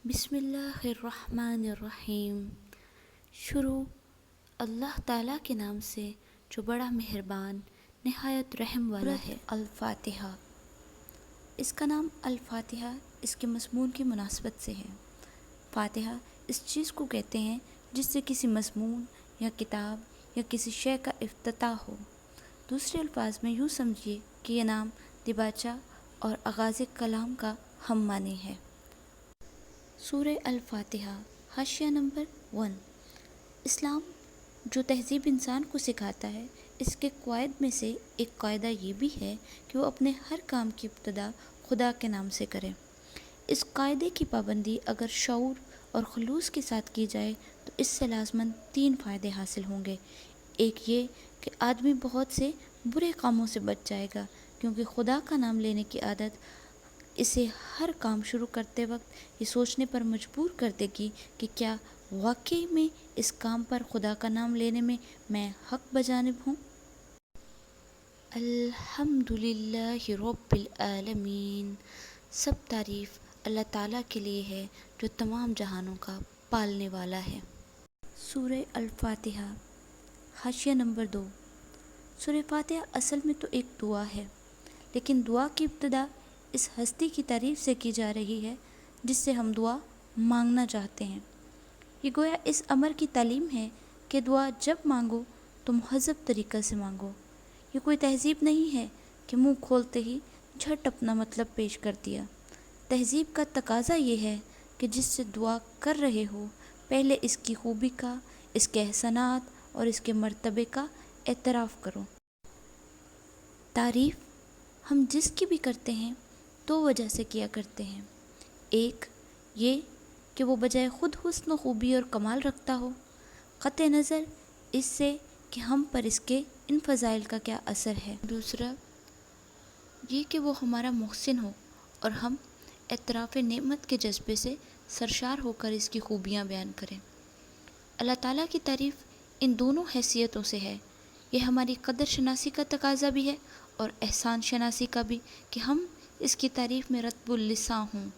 بسم اللہ الرحمن الرحیم۔ شروع اللہ تعالیٰ کے نام سے جو بڑا مہربان نہایت رحم والا ہے۔ الفاتحہ۔ اس کا نام الفاتحہ اس کے مضمون کی مناسبت سے ہے۔ فاتحہ اس چیز کو کہتے ہیں جس سے کسی مضمون یا کتاب یا کسی شے کا افتتاح ہو۔ دوسرے الفاظ میں یوں سمجھیے کہ یہ نام دیباچہ اور آغاز کلام کا ہم معنی ہے۔ سورہ الفاتحہ حاشیہ نمبر 1۔ اسلام جو تہذیب انسان کو سکھاتا ہے، اس کے قواعد میں سے ایک قاعدہ یہ بھی ہے کہ وہ اپنے ہر کام کی ابتدا خدا کے نام سے کرے۔ اس قاعدے کی پابندی اگر شعور اور خلوص کے ساتھ کی جائے تو اس سے لازماً 3 فائدے حاصل ہوں گے۔ ایک یہ کہ آدمی بہت سے برے کاموں سے بچ جائے گا، کیونکہ خدا کا نام لینے کی عادت اسے ہر کام شروع کرتے وقت یہ سوچنے پر مجبور کر دے گی کہ کیا واقعی میں اس کام پر خدا کا نام لینے میں میں حق بجانب ہوں۔ الحمدللہ رب العالمین۔ سب تعریف اللہ تعالیٰ کے لیے ہے جو تمام جہانوں کا پالنے والا ہے۔ سورہ الفاتحہ حاشیہ نمبر 2۔ سورہ فاتحہ اصل میں تو ایک دعا ہے، لیکن دعا کی ابتدا اس ہستی کی تعریف سے کی جا رہی ہے جس سے ہم دعا مانگنا چاہتے ہیں۔ یہ گویا اس امر کی تعلیم ہے کہ دعا جب مانگو تو مہذب طریقہ سے مانگو۔ یہ کوئی تہذیب نہیں ہے کہ منہ کھولتے ہی جھٹ اپنا مطلب پیش کر دیا۔ تہذیب کا تقاضا یہ ہے کہ جس سے دعا کر رہے ہو پہلے اس کی خوبی کا، اس کے احسانات اور اس کے مرتبے کا اعتراف کرو۔ تعریف ہم جس کی بھی کرتے ہیں 2 وجہ سے کیا کرتے ہیں۔ ایک یہ کہ وہ بجائے خود حسن و خوبی اور کمال رکھتا ہو، قطع نظر اس سے کہ ہم پر اس کے ان فضائل کا کیا اثر ہے۔ دوسرا یہ کہ وہ ہمارا محسن ہو اور ہم اعتراف نعمت کے جذبے سے سرشار ہو کر اس کی خوبیاں بیان کریں۔ اللہ تعالیٰ کی تعریف ان دونوں حیثیتوں سے ہے۔ یہ ہماری قدر شناسی کا تقاضا بھی ہے اور احسان شناسی کا بھی کہ ہم اس کی تعریف میں رطب اللسان ہوں۔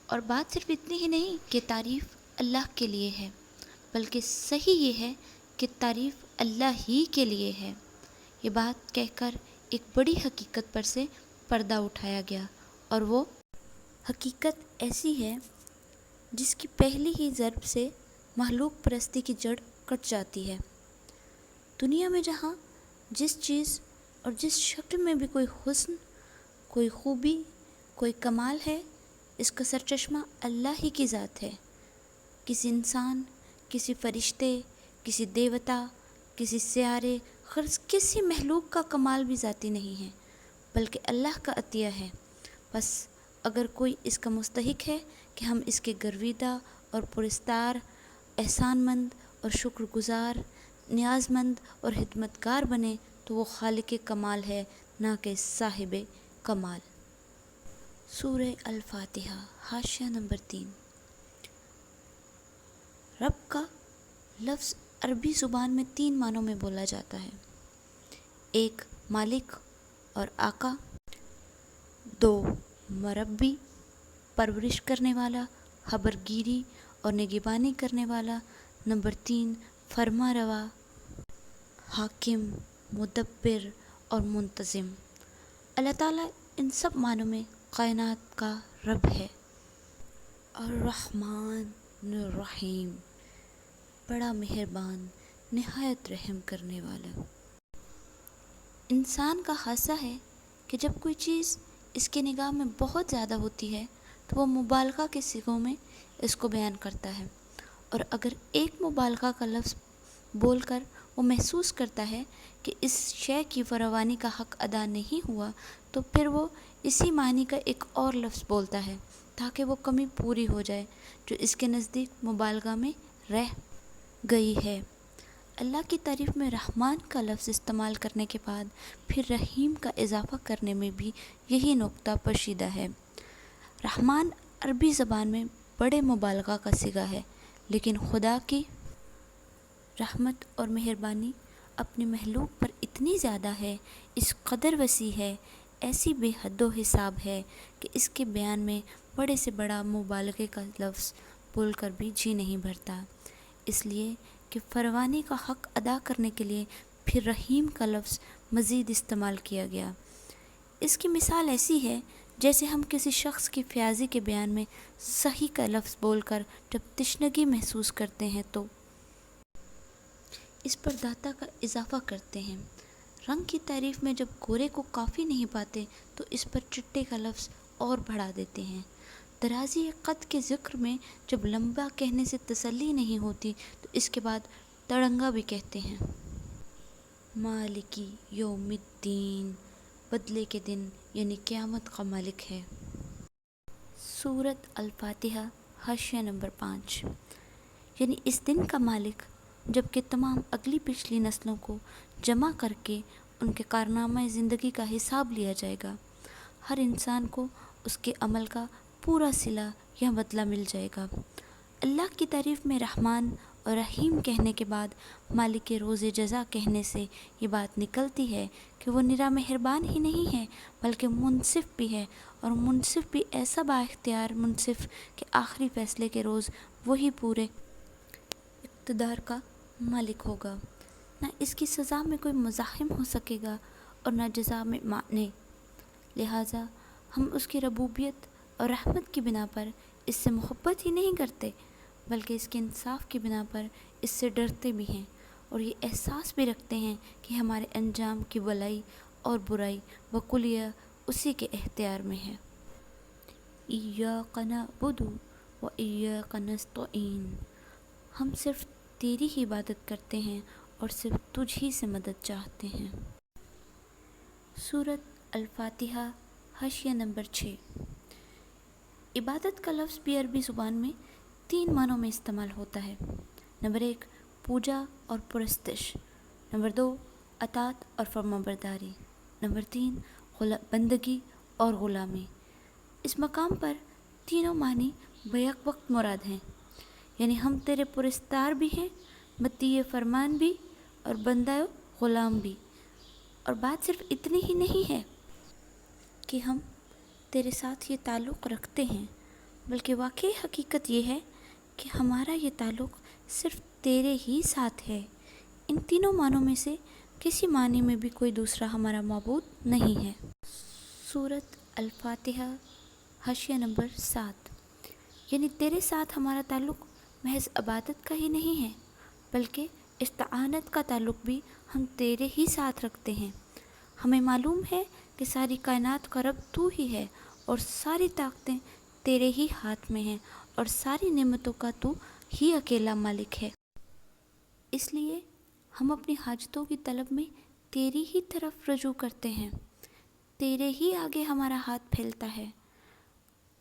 اور بات صرف اتنی ہی نہیں کہ تعریف اللہ کے لیے ہے، بلکہ صحیح یہ ہے کہ تعریف اللہ ہی کے لیے ہے۔ یہ بات کہہ کر ایک بڑی حقیقت پر سے پردہ اٹھایا گیا، اور وہ حقیقت ایسی ہے جس کی پہلی ہی ضرب سے مخلوق پرستی کی جڑ کٹ جاتی ہے۔ دنیا میں جہاں جس چیز اور جس شکل میں بھی کوئی حسن، کوئی خوبی، کوئی کمال ہے، اس کا سرچشمہ اللہ ہی کی ذات ہے۔ کسی انسان، کسی فرشتے، کسی دیوتا، کسی سیارے، غرض کسی مخلوق کا کمال بھی ذاتی نہیں ہے، بلکہ اللہ کا عطیہ ہے۔ بس اگر کوئی اس کا مستحق ہے کہ ہم اس کے گرویدہ اور پرستار، احسان مند اور شکر گزار، نیاز مند اور خدمتگار بنیں تو وہ خالق کمال ہے، نہ کہ صاحب کمال۔ سورہ الفاتحہ حاشیہ نمبر 3۔ رب کا لفظ عربی زبان میں 3 معنوں میں بولا جاتا ہے۔ ایک مالک اور آقا، 2 مربی پرورش کرنے والا، خبرگیری اور نگہبانی کرنے والا، نمبر 3 فرما روا، حاکم، مدبر اور منتظم۔ اللہ تعالیٰ ان سب معنوں میں کائنات کا رب ہے۔ الرحمن الرحیم، بڑا مہربان نہایت رحم کرنے والا۔ انسان کا خاصہ ہے کہ جب کوئی چیز اس کی نگاہ میں بہت زیادہ ہوتی ہے تو وہ مبالغہ کے صیغوں میں اس کو بیان کرتا ہے، اور اگر ایک مبالغہ کا لفظ بول کر وہ محسوس کرتا ہے کہ اس شے کی فراوانی کا حق ادا نہیں ہوا تو پھر وہ اسی معنی کا ایک اور لفظ بولتا ہے تاکہ وہ کمی پوری ہو جائے جو اس کے نزدیک مبالغہ میں رہ گئی ہے۔ اللہ کی تعریف میں رحمان کا لفظ استعمال کرنے کے بعد پھر رحیم کا اضافہ کرنے میں بھی یہی نکتہ پوشیدہ ہے۔ رحمان عربی زبان میں بڑے مبالغہ کا صیغہ ہے، لیکن خدا کی رحمت اور مہربانی اپنی مخلوق پر اتنی زیادہ ہے، اس قدر وسیع ہے، ایسی بے حد و حساب ہے کہ اس کے بیان میں بڑے سے بڑا مبالغے کا لفظ بول کر بھی جی نہیں بھرتا، اس لیے کہ فروانی کا حق ادا کرنے کے لیے پھر رحیم کا لفظ مزید استعمال کیا گیا۔ اس کی مثال ایسی ہے جیسے ہم کسی شخص کی فیاضی کے بیان میں صحیح کا لفظ بول کر جب تشنگی محسوس کرتے ہیں تو اس پر داتا کا اضافہ کرتے ہیں۔ رنگ کی تعریف میں جب گورے کو کافی نہیں پاتے تو اس پر چٹے کا لفظ اور بڑھا دیتے ہیں۔ درازی قد کے ذکر میں جب لمبا کہنے سے تسلی نہیں ہوتی تو اس کے بعد تڑنگا بھی کہتے ہیں۔ مالکی یوم الدین، بدلے کے دن یعنی قیامت کا مالک ہے۔ سورۃ الفاتحہ حاشیہ نمبر 5، یعنی اس دن کا مالک جبکہ تمام اگلی پچھلی نسلوں کو جمع کر کے ان کے کارنامہ زندگی کا حساب لیا جائے گا۔ ہر انسان کو اس کے عمل کا پورا صلہ یا بدلہ مل جائے گا۔ اللہ کی تعریف میں رحمان اور رحیم کہنے کے بعد مالک روز جزا کہنے سے یہ بات نکلتی ہے کہ وہ نرا مہربان ہی نہیں ہے بلکہ منصف بھی ہے، اور منصف بھی ایسا با اختیار منصف کہ آخری فیصلے کے روز وہی پورے اقتدار کا مالک ہوگا۔ نہ اس کی سزا میں کوئی مزاحم ہو سکے گا اور نہ جزا میں مانع، لہٰذا ہم اس کی ربوبیت اور رحمت کی بنا پر اس سے محبت ہی نہیں کرتے بلکہ اس کے انصاف کی بنا پر اس سے ڈرتے بھی ہیں، اور یہ احساس بھی رکھتے ہیں کہ ہمارے انجام کی بھلائی اور برائی بکلیہ اسی کے اختیار میں ہے۔ ایاک نعبد و ایاک نستعین، ہم صرف تیری ہی عبادت کرتے ہیں اور صرف تجھ ہی سے مدد چاہتے ہیں۔ سورۃ الفاتحہ حاشیہ نمبر 6، عبادت کا لفظ بھی عربی زبان میں 3 معنوں میں استعمال ہوتا ہے۔ نمبر 1 پوجا اور پرستش، نمبر 2 اطاعت اور فرمانبرداری، نمبر 3 بندگی اور غلامی۔ اس مقام پر تینوں معنی بیک وقت مراد ہیں، یعنی ہم تیرے پرستار بھی ہیں، مطیع فرمان بھی اور بندہ غلام بھی۔ اور بات صرف اتنی ہی نہیں ہے کہ ہم تیرے ساتھ یہ تعلق رکھتے ہیں، بلکہ واقعی حقیقت یہ ہے کہ ہمارا یہ تعلق صرف تیرے ہی ساتھ ہے۔ ان تینوں معنوں میں سے کسی معنی میں بھی کوئی دوسرا ہمارا معبود نہیں ہے۔ سورۃ الفاتحہ حاشیہ نمبر 7، یعنی تیرے ساتھ ہمارا تعلق محض عبادت کا ہی نہیں ہے بلکہ استعانت کا تعلق بھی ہم تیرے ہی ساتھ رکھتے ہیں۔ ہمیں معلوم ہے کہ ساری کائنات کا رب تو ہی ہے اور ساری طاقتیں تیرے ہی ہاتھ میں ہیں اور ساری نعمتوں کا تو ہی اکیلا مالک ہے۔ اس لیے ہم اپنی حاجتوں کی طلب میں تیری ہی طرف رجوع کرتے ہیں، تیرے ہی آگے ہمارا ہاتھ پھیلتا ہے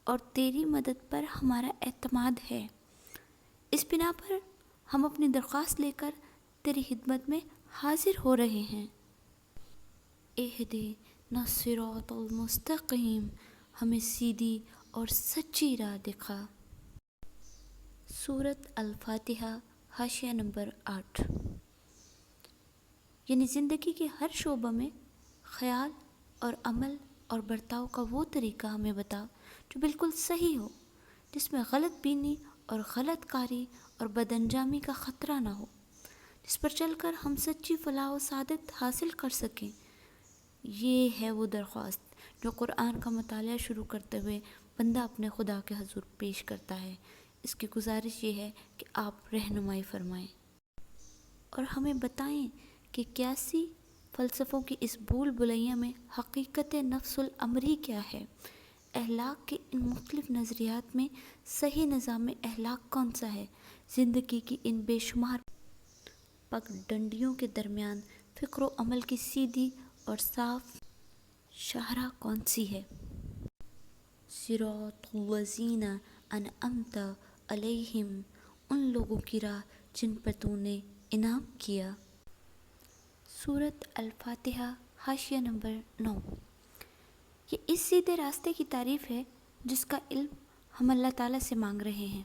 اور تیری مدد پر ہمارا اعتماد ہے۔ اس بنا پر ہم اپنی درخواست لے کر تیری خدمت میں حاضر ہو رہے ہیں۔ اہدنا الصراط المستقیم، ہمیں سیدھی اور سچی راہ دکھا۔ سورۃ الفاتحہ حاشیہ نمبر 8، یعنی زندگی کے ہر شعبہ میں خیال اور عمل اور برتاؤ کا وہ طریقہ ہمیں بتا جو بالکل صحیح ہو، جس میں غلط بینی اور غلط کاری اور بد انجامی کا خطرہ نہ ہو، جس پر چل کر ہم سچی فلاح و سعادت حاصل کر سکیں۔ یہ ہے وہ درخواست جو قرآن کا مطالعہ شروع کرتے ہوئے بندہ اپنے خدا کے حضور پیش کرتا ہے۔ اس کی گزارش یہ ہے کہ آپ رہنمائی فرمائیں اور ہمیں بتائیں کہ قیاسی فلسفوں کی اس بھول بھلیاں میں حقیقت نفس الامری کیا ہے، اخلاق کے ان مختلف نظریات میں صحیح نظام اخلاق کون سا ہے، زندگی کی ان بے شمار پگ ڈنڈیوں کے درمیان فکر و عمل کی سیدھی اور صاف شاہراہ کون سی ہے۔ صراط الذین انعمت علیہم، ان لوگوں کی راہ جن پر تو نے انعام کیا۔ سورۃ الفاتحہ حاشیہ نمبر 9، یہ اس سیدھے راستے کی تعریف ہے جس کا علم ہم اللہ تعالیٰ سے مانگ رہے ہیں،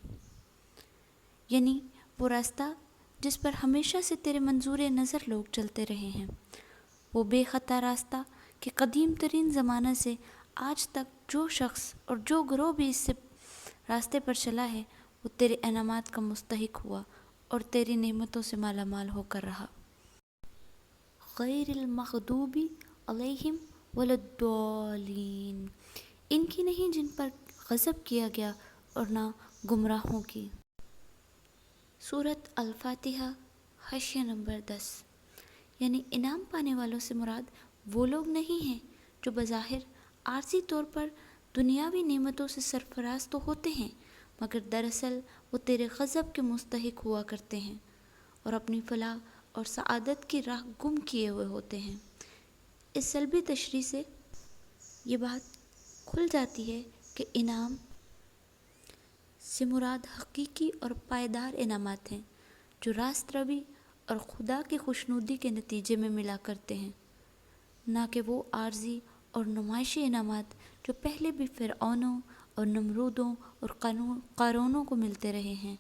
یعنی وہ راستہ جس پر ہمیشہ سے تیرے منظور نظر لوگ چلتے رہے ہیں، وہ بے خطا راستہ کہ قدیم ترین زمانہ سے آج تک جو شخص اور جو گروہ بھی اس سے راستے پر چلا ہے وہ تیرے انعامات کا مستحق ہوا اور تیری نعمتوں سے مالا مال ہو کر رہا۔ غیر المغضوب علیہم ولا الضالین، ان کی نہیں جن پر غضب کیا گیا اور نہ گمراہوں کی۔ سورۃ الفاتحہ حاشیہ نمبر 10۔ یعنی انعام پانے والوں سے مراد وہ لوگ نہیں ہیں جو بظاہر عارضی طور پر دنیاوی نعمتوں سے سرفراز تو ہوتے ہیں مگر دراصل وہ تیرے غضب کے مستحق ہوا کرتے ہیں اور اپنی فلاح اور سعادت کی راہ گم کیے ہوئے ہوتے ہیں۔ اس سلبی تشریح سے یہ بات کھل جاتی ہے کہ انعام سے مراد حقیقی اور پائیدار انعامات ہیں جو راست روی اور خدا کی خوشنودی کے نتیجے میں ملا کرتے ہیں، نہ کہ وہ عارضی اور نمائشی انعامات جو پہلے بھی فرعونوں اور نمرودوں اور قارونوں کو ملتے رہے ہیں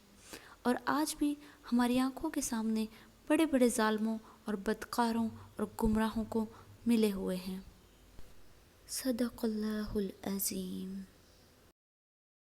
اور آج بھی ہماری آنکھوں کے سامنے بڑے بڑے ظالموں اور بدکاروں اور گمراہوں کو ملے ہوئے ہیں۔ صدق اللہ العظیم۔